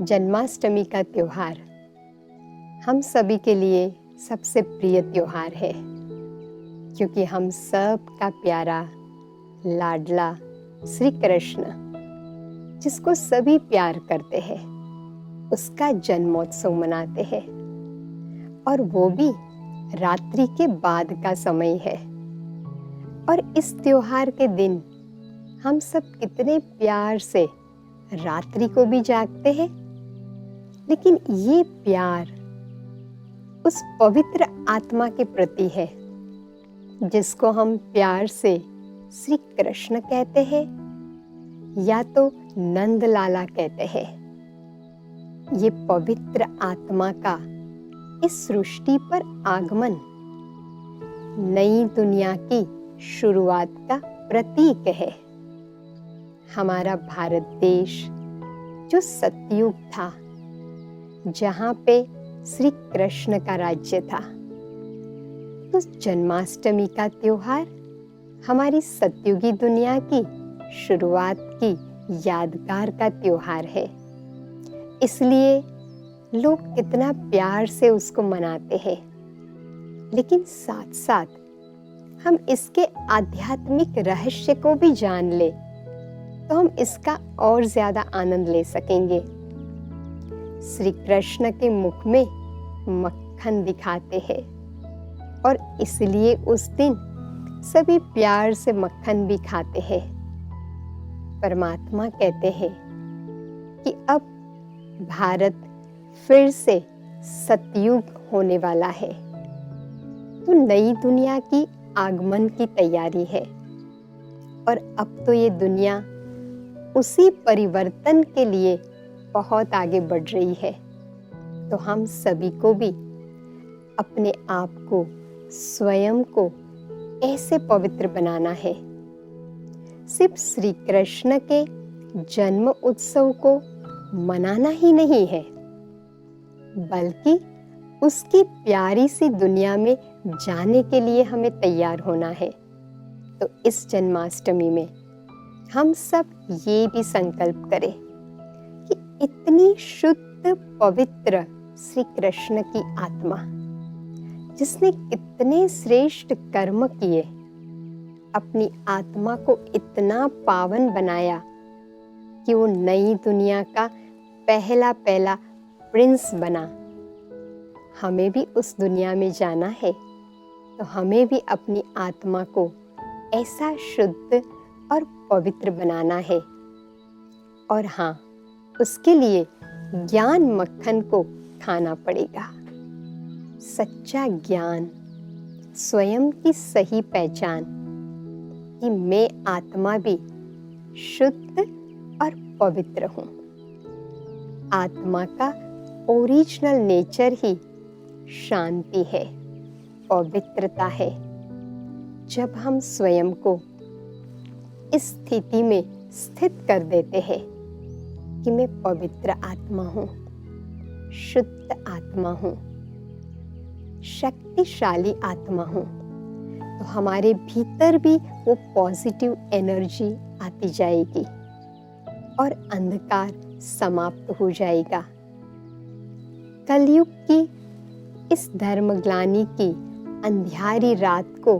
जन्माष्टमी का त्योहार हम सभी के लिए सबसे प्रिय त्योहार है, क्योंकि हम सब का प्यारा लाडला श्री कृष्ण, जिसको सभी प्यार करते हैं, उसका जन्मोत्सव मनाते हैं। और वो भी रात्रि के बाद का समय है। और इस त्योहार के दिन हम सब कितने प्यार से रात्रि को भी जागते हैं। लेकिन ये प्यार उस पवित्र आत्मा के प्रति है, जिसको हम प्यार से श्री कृष्ण कहते हैं या तो नंद लाला कहते हैं। ये पवित्र आत्मा का इस सृष्टि पर आगमन नई दुनिया की शुरुआत का प्रतीक है। हमारा भारत देश जो सतयुग था, जहाँ पे श्री कृष्ण का राज्य था, तो जन्माष्टमी का त्योहार हमारी सतयुगी दुनिया की शुरुआत की यादगार का त्योहार है। इसलिए लोग कितना प्यार से उसको मनाते हैं। लेकिन साथ साथ हम इसके आध्यात्मिक रहस्य को भी जान ले तो हम इसका और ज्यादा आनंद ले सकेंगे। श्री कृष्ण के मुख में मक्खन दिखाते हैं और इसलिए उस दिन सभी प्यार से मक्खन भी खाते हैं। परमात्मा कहते हैं कि अब भारत फिर से सतयुग होने वाला है, तो नई दुनिया की आगमन की तैयारी है। और अब तो ये दुनिया उसी परिवर्तन के लिए बहुत आगे बढ़ रही है। तो हम सभी को भी अपने आप को, स्वयं को ऐसे पवित्र बनाना है। सिर्फ श्री कृष्ण के जन्म उत्सव को मनाना ही नहीं है, बल्कि उसकी प्यारी सी दुनिया में जाने के लिए हमें तैयार होना है। तो इस जन्माष्टमी में हम सब ये भी संकल्प करें कि इतनी शुद्ध पवित्र श्री कृष्ण की आत्मा, जिसने कितने श्रेष्ठ कर्म किए, अपनी आत्मा को इतना पावन बनाया कि वो नई दुनिया का पहला प्रिंस बना। हमें भी उस दुनिया में जाना है, तो हमें भी अपनी आत्मा को ऐसा शुद्ध और पवित्र बनाना है। और हाँ, उसके लिए ज्ञान मक्खन को खाना पड़ेगा। सच्चा ज्ञान, स्वयं की सही पहचान कि मैं आत्मा भी शुद्ध और पवित्र हूँ। आत्मा का ओरिजिनल नेचर ही शांति है, पवित्रता है। जब हम स्वयं को इस स्थिति में स्थित कर देते हैं कि मैं पवित्र आत्मा हूँ, शुद्ध आत्मा हूँ, शक्तिशाली आत्मा हूँ, तो हमारे भीतर भी वो पॉजिटिव एनर्जी आती जाएगी और अंधकार समाप्त हो जाएगा। कलयुग की इस धर्मग्लानि की अंधियारी रात को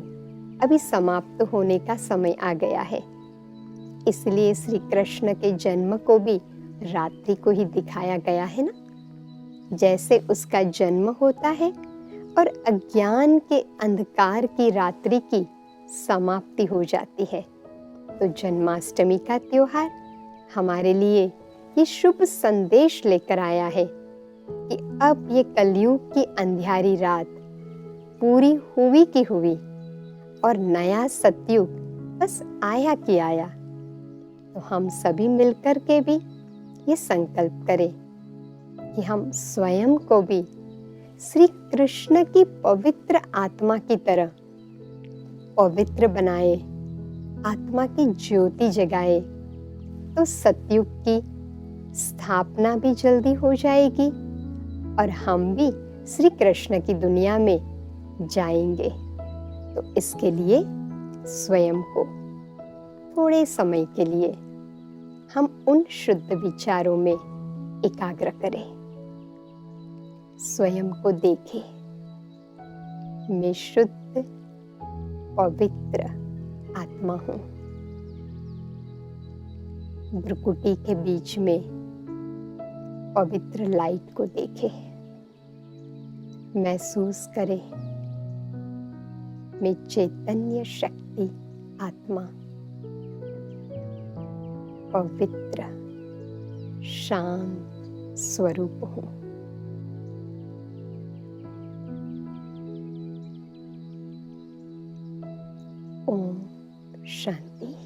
अभी समाप्त होने का समय आ गया है। इसलिए श्री कृष्ण के जन्म को भी रात्रि को ही दिखाया गया है ना। जैसे उसका जन्म होता है और अज्ञान के अंधकार की रात्रि की समाप्ति हो जाती है, तो जन्माष्टमी का त्योहार हमारे लिए ये शुभ संदेश लेकर आया है कि अब ये कलयुग की अंधियारी रात पूरी हुई की हुई और नया सतयुग बस आया कि आया। तो हम सभी मिलकर के भी ये संकल्प करें कि हम स्वयं को भी श्री कृष्ण की पवित्र आत्मा की तरह पवित्र बनाए, आत्मा की ज्योति जगाए, तो सतयुग की स्थापना भी जल्दी हो जाएगी और हम भी श्री कृष्ण की दुनिया में जाएंगे। तो इसके लिए स्वयं को थोड़े समय के लिए हम उन शुद्ध विचारों में एकाग्र करें, स्वयं को देखें। मैं शुद्ध पवित्र आत्मा हूँ। भ्रुकुटी के बीच में पवित्र लाइट को देखें, महसूस करें। मैं चैतन्य शक्ति आत्मा, पवित्र शांत स्वरूप हूँ। ओम शांति।